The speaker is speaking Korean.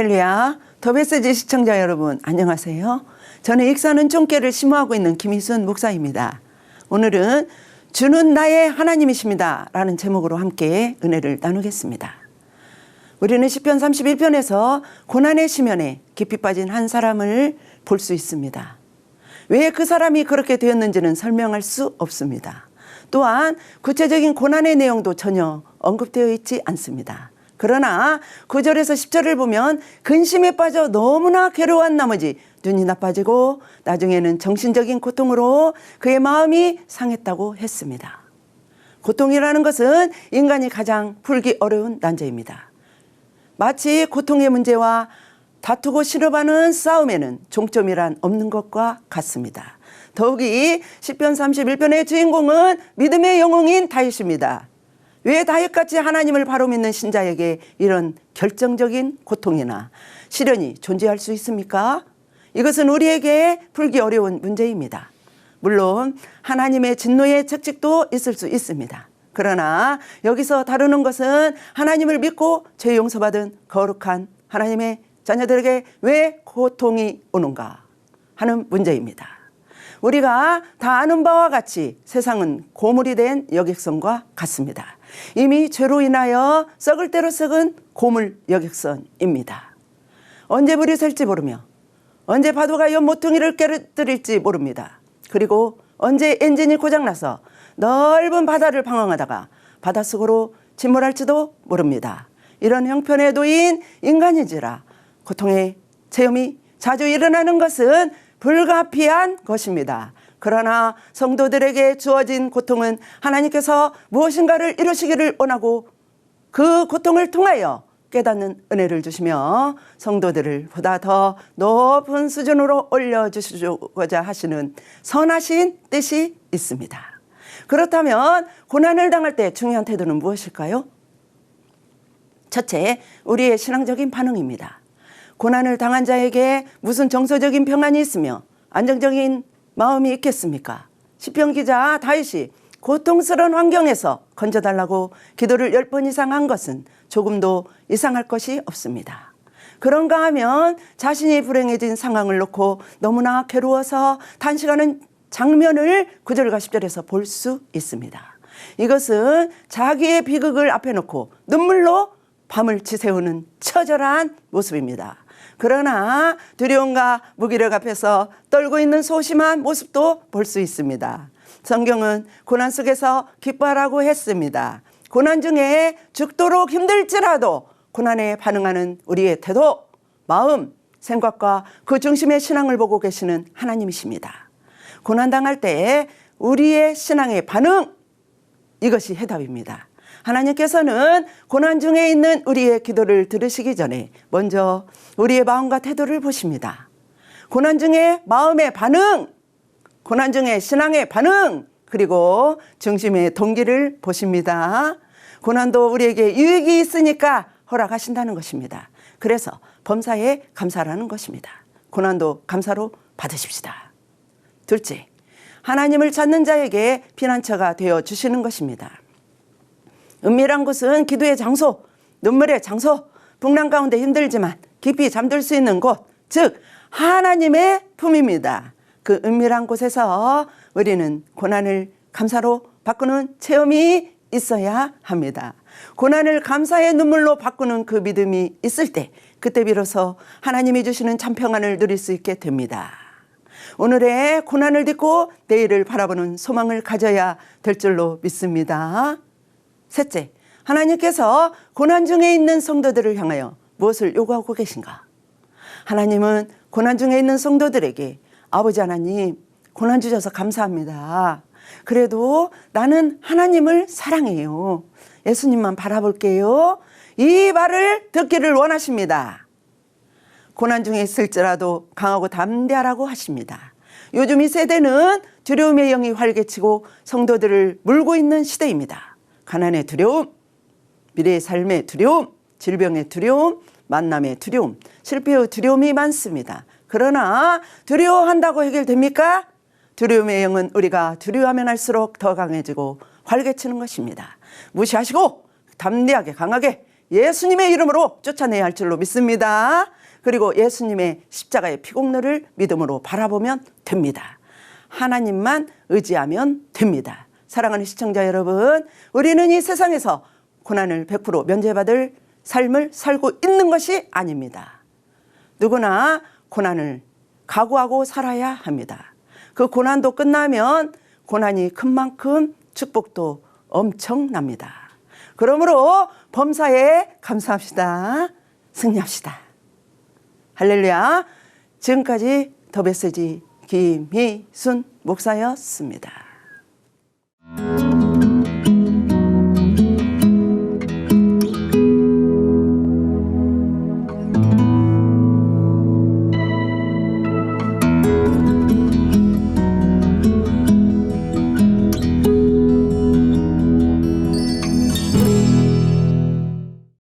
할렐루야. 더 메시지 시청자 여러분 안녕하세요. 저는 익사는 종교를 심호하고 있는 김희순 목사입니다. 오늘은 주는 나의 하나님이십니다 라는 제목으로 함께 은혜를 나누겠습니다. 우리는 시편 31편에서 고난의 시면에 깊이 빠진 한 사람을 볼 수 있습니다. 왜 그 사람이 그렇게 되었는지는 설명할 수 없습니다. 또한 구체적인 고난의 내용도 전혀 언급되어 있지 않습니다. 그러나 9절에서 10절을 보면 근심에 빠져 너무나 괴로워한 나머지 눈이 나빠지고 나중에는 정신적인 고통으로 그의 마음이 상했다고 했습니다. 고통이라는 것은 인간이 가장 풀기 어려운 난제입니다. 마치 고통의 문제와 다투고 실업하는 싸움에는 종점이란 없는 것과 같습니다. 더욱이 시편 31편의 주인공은 믿음의 영웅인 다윗입니다. 왜 다윗같이 하나님을 바로 믿는 신자에게 이런 결정적인 고통이나 시련이 존재할 수 있습니까? 이것은 우리에게 풀기 어려운 문제입니다. 물론 하나님의 진노의 책찍도 있을 수 있습니다. 그러나 여기서 다루는 것은 하나님을 믿고 죄 용서받은 거룩한 하나님의 자녀들에게 왜 고통이 오는가 하는 문제입니다. 우리가 다 아는 바와 같이 세상은 고물이 된 여객선과 같습니다. 이미 죄로 인하여 썩을 대로 썩은 고물 여객선입니다. 언제 불이 셀지 모르며 언제 파도가 연 모퉁이를 깨뜨릴지 모릅니다. 그리고 언제 엔진이 고장나서 넓은 바다를 방황하다가 바닷속으로 침몰할지도 모릅니다. 이런 형편에 놓인 인간인지라 고통의 체험이 자주 일어나는 것은 불가피한 것입니다. 그러나 성도들에게 주어진 고통은 하나님께서 무엇인가를 이루시기를 원하고 그 고통을 통하여 깨닫는 은혜를 주시며 성도들을 보다 더 높은 수준으로 올려주시고자 하시는 선하신 뜻이 있습니다. 그렇다면 고난을 당할 때 중요한 태도는 무엇일까요? 첫째, 우리의 신앙적인 반응입니다. 고난을 당한 자에게 무슨 정서적인 평안이 있으며 안정적인 마음이 있겠습니까? 시편 기자 다윗이 고통스러운 환경에서 건져달라고 기도를 10번 이상 한 것은 조금도 이상할 것이 없습니다. 그런가 하면 자신이 불행해진 상황을 놓고 너무나 괴로워서 단식하는 장면을 9절과 10절에서 볼 수 있습니다. 이것은 자기의 비극을 앞에 놓고 눈물로 밤을 지새우는 처절한 모습입니다. 그러나 두려움과 무기력 앞에서 떨고 있는 소심한 모습도 볼 수 있습니다. 성경은 고난 속에서 기뻐하라고 했습니다. 고난 중에 죽도록 힘들지라도 고난에 반응하는 우리의 태도, 마음, 생각과 그 중심의 신앙을 보고 계시는 하나님이십니다. 고난당할 때 우리의 신앙의 반응, 이것이 해답입니다. 하나님께서는 고난 중에 있는 우리의 기도를 들으시기 전에 먼저 우리의 마음과 태도를 보십니다. 고난 중에 마음의 반응, 고난 중에 신앙의 반응, 그리고 중심의 동기를 보십니다. 고난도 우리에게 유익이 있으니까 허락하신다는 것입니다. 그래서 범사에 감사라는 것입니다. 고난도 감사로 받으십시다. 둘째, 하나님을 찾는 자에게 피난처가 되어 주시는 것입니다. 은밀한 곳은 기도의 장소, 눈물의 장소, 풍랑 가운데 힘들지만 깊이 잠들 수 있는 곳, 즉 하나님의 품입니다. 그 은밀한 곳에서 우리는 고난을 감사로 바꾸는 체험이 있어야 합니다. 고난을 감사의 눈물로 바꾸는 그 믿음이 있을 때 그때 비로소 하나님이 주시는 참 평안을 누릴 수 있게 됩니다. 오늘의 고난을 딛고 내일을 바라보는 소망을 가져야 될 줄로 믿습니다. 셋째, 하나님께서 고난 중에 있는 성도들을 향하여 무엇을 요구하고 계신가? 하나님은 고난 중에 있는 성도들에게 아버지 하나님, 고난 주셔서 감사합니다. 그래도 나는 하나님을 사랑해요. 예수님만 바라볼게요. 이 말을 듣기를 원하십니다. 고난 중에 있을지라도 강하고 담대하라고 하십니다. 요즘 이 세대는 두려움의 영이 활개치고 성도들을 물고 있는 시대입니다. 가난의 두려움, 미래의 삶의 두려움, 질병의 두려움, 만남의 두려움, 실패의 두려움이 많습니다. 그러나 두려워한다고 해결됩니까? 두려움의 영은 우리가 두려워하면 할수록 더 강해지고 활개치는 것입니다. 무시하시고 담대하게 강하게 예수님의 이름으로 쫓아내야 할 줄로 믿습니다. 그리고 예수님의 십자가의 피공로를 믿음으로 바라보면 됩니다. 하나님만 의지하면 됩니다. 사랑하는 시청자 여러분, 우리는 이 세상에서 고난을 100% 면제받을 삶을 살고 있는 것이 아닙니다. 누구나 고난을 각오하고 살아야 합니다. 그 고난도 끝나면 고난이 큰 만큼 축복도 엄청납니다. 그러므로 범사에 감사합시다. 승리합시다. 할렐루야. 지금까지 더 메시지 김희순 목사였습니다.